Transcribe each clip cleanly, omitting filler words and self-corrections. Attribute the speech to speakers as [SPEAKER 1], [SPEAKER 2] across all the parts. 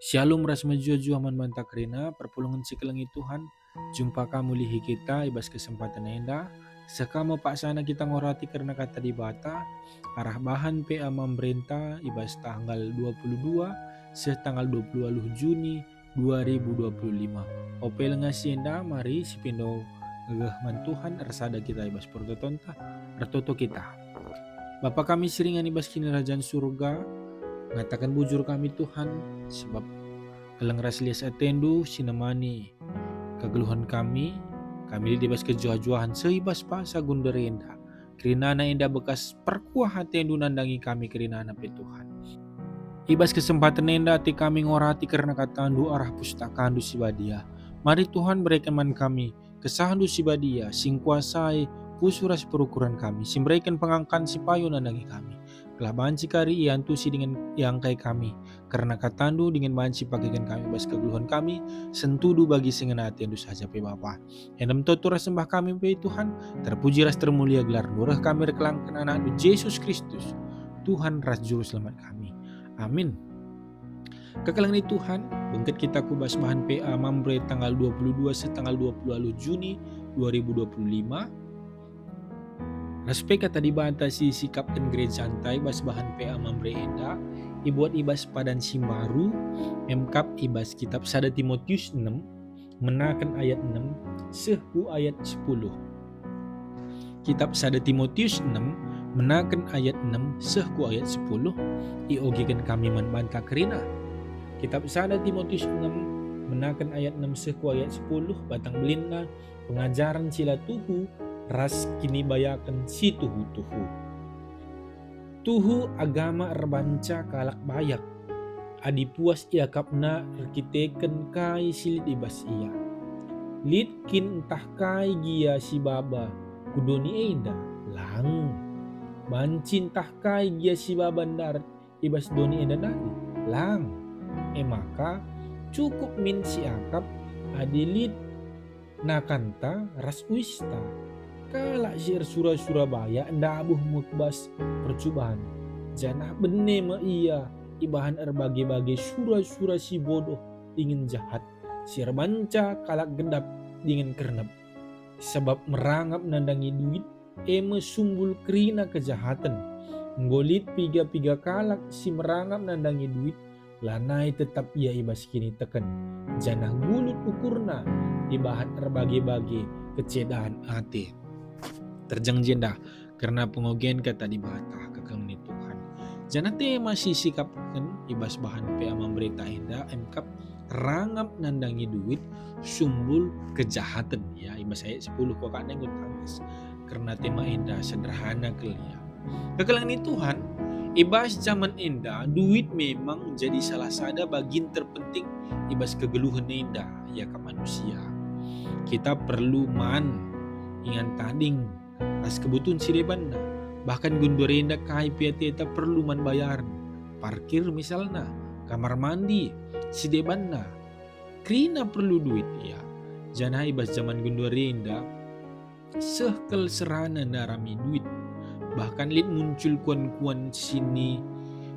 [SPEAKER 1] Shalom ras majua man banta kerina perpulungan sikelengi Tuhan. Jumpa kamu lihi kita ibas kesempatan enda. Sekama paksana kita ngorati karena kata di bata. Arah bahan PA Mambrenta ibas tanggal 22 setanggal 20 Juni 2025. Opel ngasih enda mari sipindo ngegahman Tuhan ersada kita ibas portotonta ertoto kita. Bapa kami seringan ibas kini rajaan surga. Ngatakan bujur kami Tuhan, sebab kelang raslias atendu sinemani kegeluhan kami dibas kejuah-juahan seibas pasa gunderenda. Kerina enda bekas perkuah atendu nandangi kami kerina pe Tuhan. Ibas kesempatan enda ati kami ngorati karena katandu arah pustakandu sibadia. Mari Tuhan berikan man kami kesahandu sibadia, sing kuasai pusuras perukuran kami, simberikan pengangkan si payu nandangi kami. Kelah banci kari iantu si dengan yang kai kami, karena katandu dengan banci pakaikan kami bas kegeluhan kami, sentudu bagi sengenati andu saja pe Bapa. Endam totura sembah kami pe Tuhan, terpuji ras termulia gelar nurah kami rekelangkan anak Yesus Kristus, Tuhan ras juru selamat kami. Amin. Kekalangan Tuhan, bengket kita kubas bahan PA Mambre tanggal 22 setanggal 20 Juni 2025. Respek kata dibatasi sikap dan gereja santai bas bahan PA Mambre enda ibuat ibas padan simbaru memkap ibas kitab sada Timotius 6 menakan ayat 6 sehu ayat 10. Kitab sada Timotius 6 menakan ayat 6 sehu ayat 10 iogikan kami membantah kerina. Kitab sada Timotius 6 menakan ayat 6 sehu ayat 10 batang belinna pengajaran sila tuhu ras kini bayakan si tuhu-tuhu. Tuhu agama erbanca kalak bayak. Adi puas ia kapna rekiteken kai silit ibas ia. Lit kin entah kai gia si baba kudoni eda lang. Bancin tah kai gia si baba ndar ibas doni eda nari lang. Maka cukup min si akap adi lit nakanta ras wista. Kalak sir Surabaya nda abuh mukbas percobaan. Janah bene ma iya ibahan erbagi-bagi sura si bodoh ingin jahat. Sir banca kalak gendap ingin kernep. Sebab merangap nandangi duit eme sumbul kerina kejahatan. Ngolit piga-piga kalak si merangap nandangi duit lanai tetap ia ibas kini teken. Janah gulut ukurna ibahan erbagi-bagi kecedahan hati. Terjang jenda karena pengogen kata di bata kekang Tuhan. Jangan masih sikapkan ibas bahan PA Mambreta enda emkap rangap nandangi duit sumbul kejahatan ya ibas ayat 10 kok kadang ngutangis karena tema enda sederhana kelia. Kekalangan Tuhan ibas zaman enda duit memang jadi salah satu bagian terpenting ibas kegeluhan enda ya ke manusia. Kita perlu ingan tading ras kebutuhan si debanna. Bahkan gundorenda kai piateta perlu man bayaran. Parkir misalnya, kamar mandi, si debanna. Krina perlu duit ya. Jangan ibas zaman gundorenda sehkel serana narami duit. Bahkan lit muncul kuan-kuan sini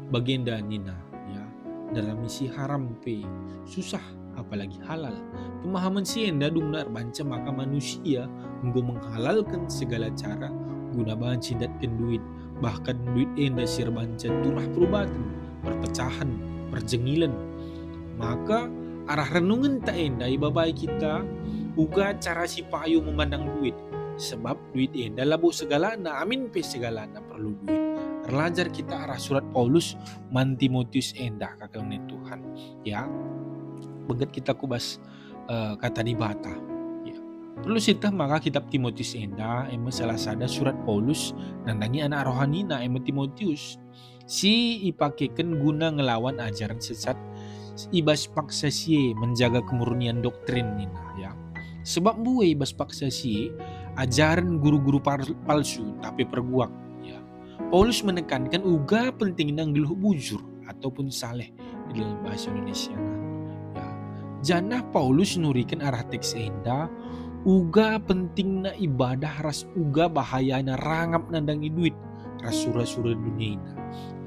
[SPEAKER 1] bagenda nina ya. Dalam misi haram pe susah apalagi halal. Pemahaman si enda dumnar banca maka manusia enggo menghalalkan segala cara guna bahan cindatkan duit. Bahkan duit enda sir banca turah perubatan, perpecahan, perjengilan. Maka arah renungan tak enda ibabai kita uga cara si payu memandang duit. Sebab duit enda labu segalana, amin pe segalana perlu duit. Erlajar kita arah surat Paulus man Timotius enda kakang Tuhan ya. Beget kita kubas kata di bata ya. Perlu sitah maka kitab Timotius enda eme salah sada surat Paulus nandangi anak rohanina eme Timotius si ipakekan guna ngelawan ajaran sesat ibas paksa sie menjaga kemurnian doktrin nina ya. Sebab buai ibas paksa sie ajaran guru-guru palsu tapi perguak ya. Paulus menekankan uga pentingnya ngeluh bujur ataupun saleh di dalam bahasa Indonesia. Janah Paulus nurikan arah teks enda uga pentingna ibadah ras uga bahayana rangap nandangi duit rasura-sura dunia ini.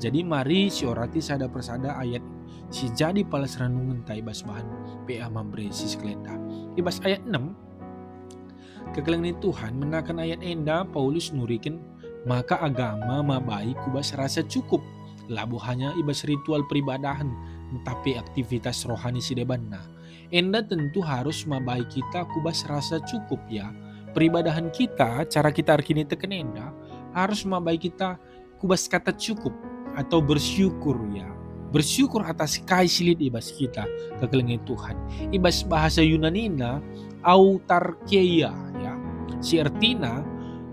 [SPEAKER 1] Jadi mari si orati sada persada ayat si jadi palas renungan ta ibas bahan PA mambre si sekelenda. Ibas ayat 6 kekelengni Tuhan menakan ayat enda Paulus nurikin maka agama mabai kubas rasa cukup labu hanya ibas ritual peribadahan tapi aktivitas rohani si debanna. Enda tentu harus mabai kita kubas rasa cukup ya. Peribadahan kita, cara kita arkini teken enda harus mabai kita kubas kata cukup atau bersyukur ya. Bersyukur atas kaisilit ibas kita kekelengin Tuhan. Ibas bahasa Yunanina autarkeia ya. Si artina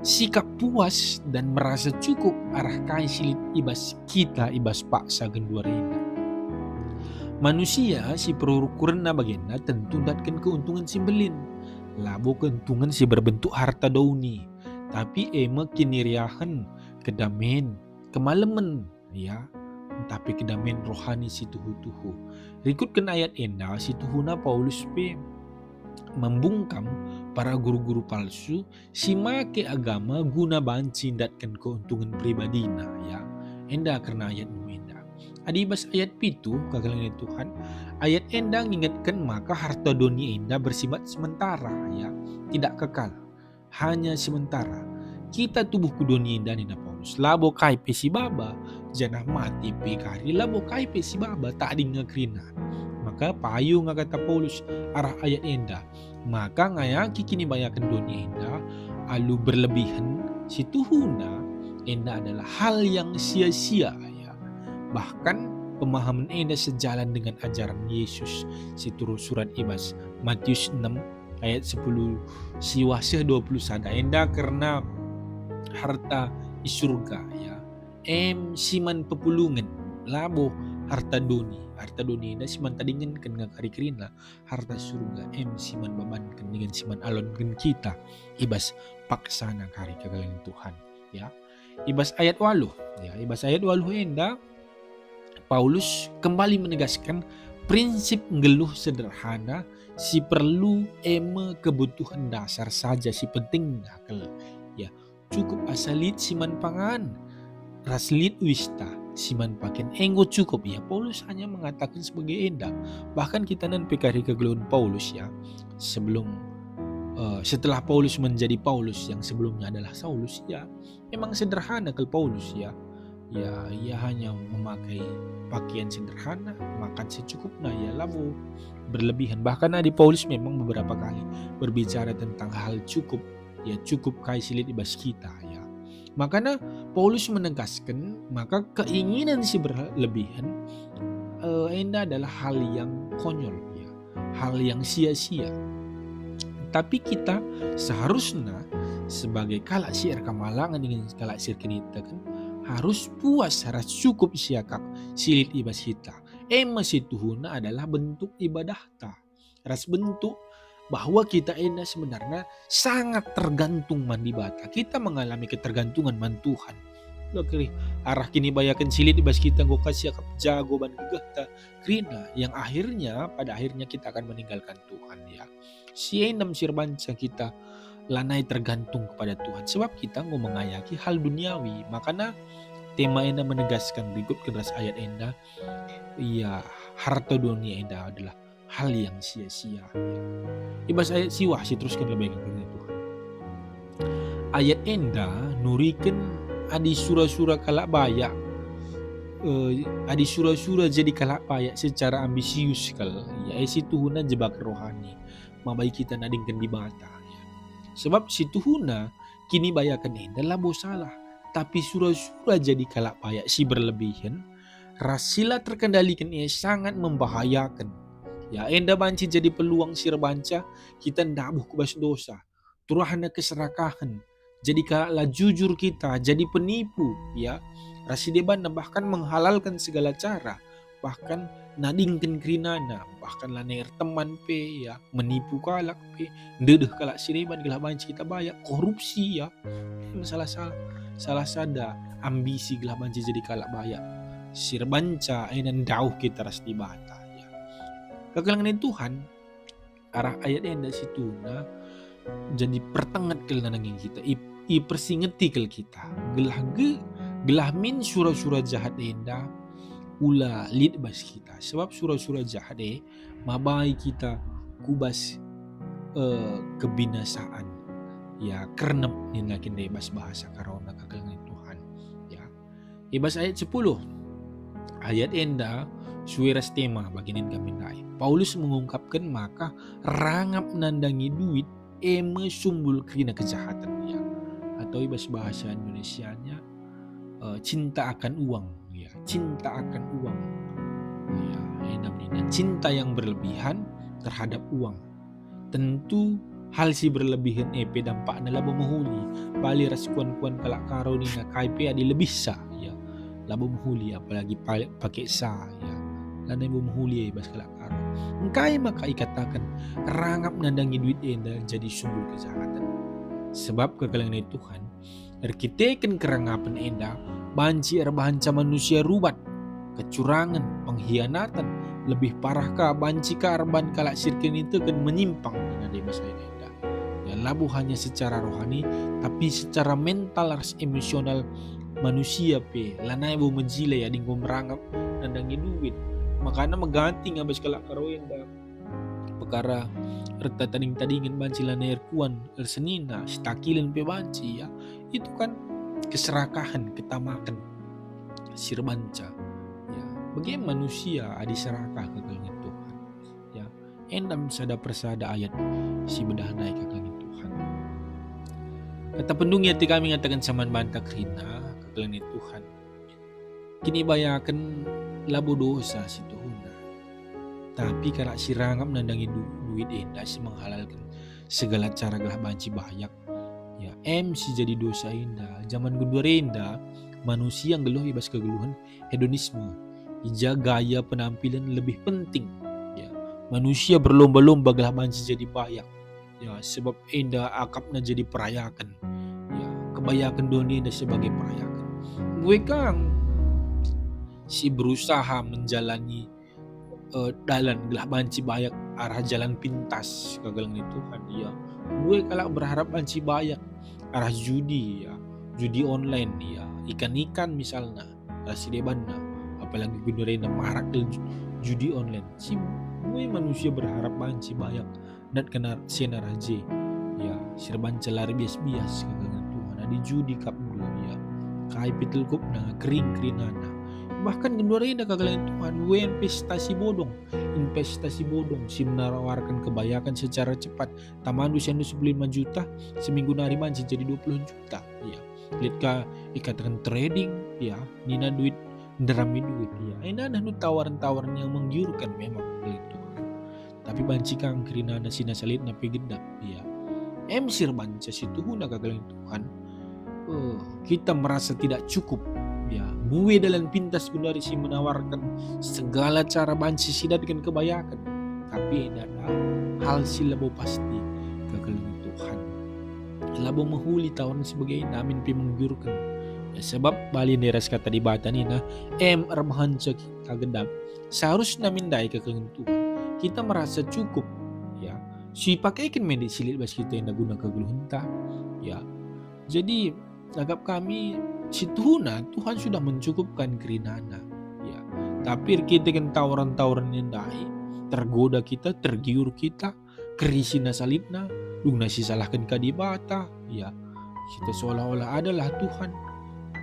[SPEAKER 1] sikap puas dan merasa cukup arah kaisilit ibas kita ibas paksa genduarina. Manusia si perukuran na bagenda tentu datkan keuntungan si belin. Labo keuntungan si berbentuk harta dauni. Tapi kiniriahan kedamen kemalaman ya. Tapi kedamen rohani si tuhu-tuhu. Rikutkan ayat enda si tuhuna Paulus p membungkam para guru-guru palsu si make agama guna banci datkan keuntungan pribadina ya. Enda karena ayat enda. Adibas ayat pitu kagalangan Tuhan ayat enda mengingatkan maka harta dunia enda bersifat sementara ya, tidak kekal, hanya sementara. Kita tubuh ku dunia enda nina Paulus labo kai pe si baba janah mati pe kari labo kai pe si baba tak ada ngakrina. Maka payu nga kata Paulus arah ayat enda maka ngayaki kini bayakan dunia enda alu berlebihan si tuhuna enda adalah hal yang sia-sia. Bahkan pemahaman enda sejalan dengan ajaran Yesus si turut surat ibas Matius 6 ayat 10 siwaseh 21 enda karena harta di surga ya siman pepulungan labo harta doni enda siman tadingen kan ngakari kerina harta surga siman babankan dengan siman alon gen kita ibas paksana kari kagalian Tuhan ya. Ibas ayat 8 ya, ibas ayat 8 enda Paulus kembali menegaskan prinsip ngeluh sederhana si perlu kebutuhan dasar saja si penting nakal ya cukup asalit siman pangan raslit wista siman paken enggo cukup ya. Paulus hanya mengatakan sebagai enda bahkan kita nan pekari kegeluhan Paulus ya sebelum setelah Paulus menjadi Paulus yang sebelumnya adalah Saulus ya memang sederhana ke Paulus ya. Ya, ia hanya memakai pakaian sederhana, makan secukupnya, ya labu berlebihan. Bahkan di Paulus memang beberapa kali berbicara tentang hal cukup, ya cukup kaisilit ibas kita, ya. Makanya Paulus menegaskan, maka keinginan si berlebihan enda adalah hal yang konyol, ya, hal yang sia-sia. Tapi kita seharusnya sebagai kalak siar kamalangan dengan kalak siar kita kan harus puas harus cukup siakak silit ibas kita. Masih tuhuna adalah bentuk ibadah ta. Ras bentuk bahwa kita ena sebenarnya sangat tergantung mandi bata. Kita mengalami ketergantungan man Tuhan. Lokri arah kini bayakan silit ibas kita go kasih akap jago ban gegah krina yang akhirnya pada akhirnya kita akan meninggalkan Tuhan ya. Si enam sirbanca kita lanai tergantung kepada Tuhan sebab kita mau mengayaki hal duniawi. Makanya tema enda menegaskan berikut keras ayat enda ya harta dunia enda adalah hal yang sia-sia ya. Ibas ayat siwah si teruskan lebih kepada Tuhan ayat enda nurikan adi sura-sura kalak bayak adi sura-sura jadi kalak bayak secara ambisius kal ya si tuhuna jebak rohani mabai kita nadingkan di bata. Sebab si tuhuna kini bayakan enda labo salah. Tapi surah-surah jadi kalak payak si berlebihan. Rasila terkendalikan ia sangat membahayakan. Ya enda banci jadi peluang sir banca. Kita ndabuh kubas dosa. Turahana keserakahan. Jadi kalaklah jujur kita. Jadi penipu. Ya Rasideban bahkan menghalalkan segala cara. Bahkan nadingkan kerinana. Bahkan laner teman pe ya menipu kalak pe dedeh kalak sireban gelap banci kita bayak korupsi ya salah sada ambisi gelap banci jadi kalak bayak sirbanca enan dauh kita ras di bata ya kegelangan Tuhan arah ayat enda situ na jadi pertengat kel nanangin kita i persingeti kel kita gelah ge gelah min surah-surah jahat enda ula lid bas kita, sebab surah-surah jahat mabai kita kubas kebinasaan ya kernep nina kinde bas bahasa karona kagelangan Tuhan ya. Ibas ayat 10 ayat enda suiras tema baginin kami dai. Paulus mengungkapkan maka rangap nandangi duit sumbul kena kejahatan ya, atau ibas bahasa Indonesianya cinta akan uang ya, cinta akan uang ya, cinta yang berlebihan terhadap uang. Tentu hal si berlebihan dampaknya labo mahuli bali raskuan-kuan kalak karo ni na kaipe adi lebih sa ya, labo mahuli apalagi pakai sa ya, lanai bo mahuli bas kalak karo engkai maka ikatakan rangap nandangi duit enda jadi sumbul kejahatan. Sebab kekalangan Tuhan erkiteken kerangapan enda banci erbahanca manusia rubat, kecurangan, pengkhianatan, lebih parahkah banci ka arban kalak sirkin itu kan menyimpang dengan masa enda. Ya labu hanya secara rohani tapi secara mental ras emosional manusia lanai bo menjile ya dinggo merangap nandangi duit. Makanya mengganti ngabas kalak karo enda perkara erta tading-tadingin banci lanai erkuan ersenina sitakilan banci ya, itu kan keserakahan, ketamakan sirbanca ya. Bagaimana manusia adi serakah kekalangan Tuhan ya, endam sada persada ayat si bedahanai kekalangan Tuhan. Kata pendungnya ti kami ngatakan saman banta krina kekalangan Tuhan kini bayakan labu dosa si Tuhuna, tapi kalau si rangap nandangi duit enda si menghalalkan segala cara gelah banci bayak ya, si jadi dosa indah. Zaman kedua enda manusia yang geluh ibas kegeluhan hedonisme, ija gaya penampilan lebih penting ya. Manusia berlomba-lomba gelah banci jadi bayak ya, sebab enda akapna jadi perayakan ya, kebayakan dunia enda sebagai perayakan. Gue kang si berusaha menjalani dalan gelah banci bayak arah jalan pintas kagalangan Tuhan ya. Gue kalau berharap banci bayak arah judi ya, judi online ya, ikan-ikan misalnya rasi debanna, apalagi gunurena marak judi online. Si gue manusia berharap banci bayak dan kena sinar aja ya, sirban celar bias-bias kagalangan Tuhan adi judi kap dulu ya, kai pitul kupna kering-kerinana. Bahkan gendorena kagalangan Tuhan gue investasi bodong si menawarkan kebayakan secara cepat. Tamandu sendu 15 juta seminggu nari manci jadi 20 juta ya. Lihat ka ikatakan trading ya, nina duit nderami duit ya. Ena nu tawaran-tawaran yang menggiurkan memang oleh Tuhan. Tapi banci kang kerinana sina salit na pigedap ya. Sir banca si Tuhuna kagalangan Tuhan. Kita merasa tidak cukup ya, gue dalam pintas gunari si menawarkan segala cara banci sidat dengan kebayakan, tapi ada hal si labo pasti kekalangan Tuhan labo mahuli tawaran sebagai namin pi menggiurkan ya, sebab bali neras kata di bata nina erbahanca kagedap seharusnya mindai kekalangan Tuhan kita merasa cukup ya, si pakaikan medik silit bas kita yang guna kegeluhan ya. Jadi agap kami si Tuhuna Tuhan sudah mencukupkan kerinana ya, tapi kita kan tawaran-tawaran yang dai tergoda kita, tergiur kita, kerisina salibna lugna si salahkan kadibata ya, kita seolah-olah adalah Tuhan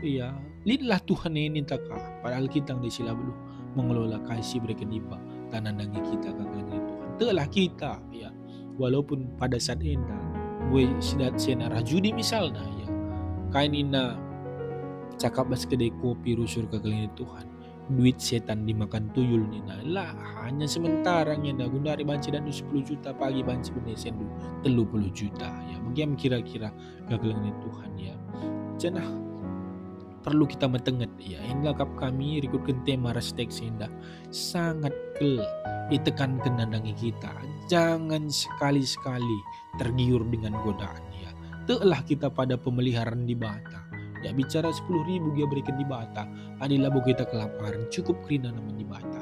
[SPEAKER 1] ya. Lidlah Tuhan ini taka padahal kita di sila belum mengelola kasih berkedipa tanandangi kita kagalangan Tuhan telah kita ya, walaupun pada saat enda gue sidat sena rajudi misalnya ya, kain ina cakap bas kedai kopi rusur kagalangan Tuhan duit setan dimakan tuyul nina lah hanya sementara ngenda gundari banci dan 10 juta pagi banci benesen 30 juta ya. Bagaimana kira-kira kagalangan Tuhan ya, cenah perlu kita mentenget ya. Hingga kap kami rikutkan tema rastek senda sangat ditekankan nandangi kita, jangan sekali-sekali tergiur dengan godaan ya. Telah kita pada pemeliharaan di bata ya, bicara 10.000 dia berikan di bata adilah bu kita kelaparan cukup kerina naman di bata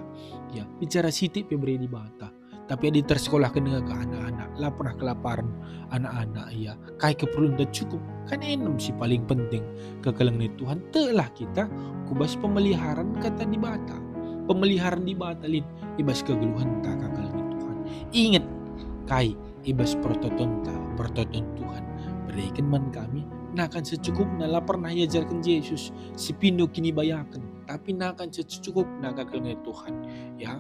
[SPEAKER 1] ya, bicara sitik beri di bata Tapi adi tersekolahkan dengan ke anak-anak, lah pernah kelaparan anak-anak ya, kai keperluan dan cukup. Kan enem sih paling penting kekelengan Tuhan. Telah kita kubas pemeliharaan kata di bata. Pemeliharaan di bata lin, ibas kegeluhan tak kekelengan Tuhan. Ingat, kai ibas pertoton Tuhan. Berikan man kami, nakan secukupna lah pernah diajarkan Yesus. Si pindo kini bayakan, tapi nakan secukupna kekelengan Tuhan. Ya,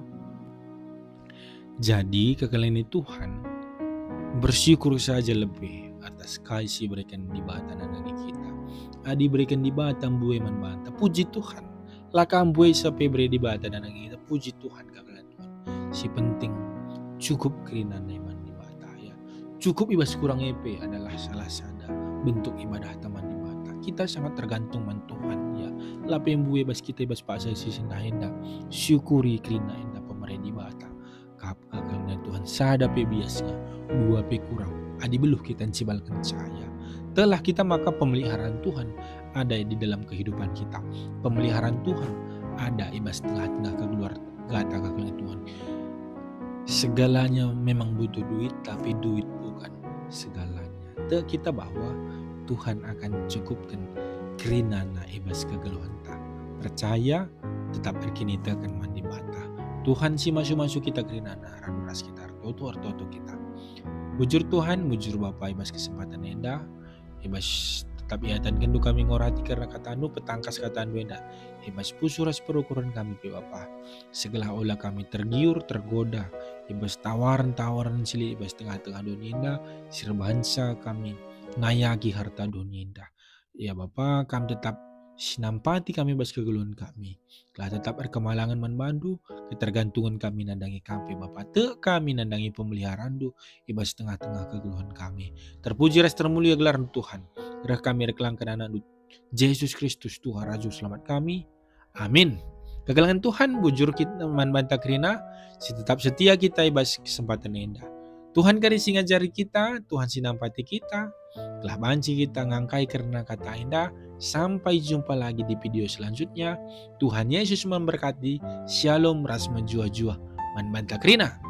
[SPEAKER 1] jadi kekelengan Tuhan, bersyukur saja lebih atas kasih berikan di bata nanani kita. Adi berikan di bata buai man banta. Puji Tuhan. Lakam buai sampai beri di bata nanani kita. Puji Tuhan kekelengan Tuhan. Si penting cukup kerinan iman di bata ya. Cukup ibas kurang EP adalah salah satu bentuk ibadah teman di bata. Kita sangat tergantung man Tuhan ya. Lape yang buai bas kita ibas paksa sisi henda. Syukuri kerina henda pemerintah di bata. Karena Tuhan sadape biasnya dua pe kurang adi beluh kita cibalkan cahaya telah kita maka pemeliharaan Tuhan ada di dalam kehidupan kita. Pemeliharaan Tuhan ada ibas tengah-tengah keluar gata kekelengan Tuhan. Segalanya memang butuh duit, tapi duit bukan segalanya. Kita bahwa Tuhan akan cukupkan kerinana ibas kegeluhan tak percaya tetap berkinita kan mandi bata. Tuhan si masuk kita kerinana ranuras kita arto kita. Bujur Tuhan, bujur Bapa ibas kesempatan enda, ibas tetap iatan kendu kami ngorati karena kata anu petangkas kata anu enda, ibas pusuras perukuran kami pe Bapa. Segala olah kami tergiur, tergoda, ibas tawaran sili ibas tengah-tengah dunia enda, sirbahansa kami ngayagi harta dunia enda. Ya Bapa, kami tetap sinampati kami bas kegeluhan kami. Telah tetap berkemalangan membantu, ketergantungan kami nandangi kami Bapa. Kami nandangi pemeliharaan du, ibas tengah-tengah kegeluhan kami. Terpuji ras termulia gelar Tuhan. Gerah kami rekelangkan anak Yesus Kristus Tuhan Raja selamat kami. Amin. Kegelangan Tuhan bujur kita manbanta kerina, si tetap setia kita ibas kesempatan indah. Tuhan kari singajari kita, Tuhan sinampati kita, telah banci kita ngangkai karena kata indah. Sampai jumpa lagi di video selanjutnya. Tuhan Yesus memberkati. Shalom ras menjua-jua. Man banta kerina.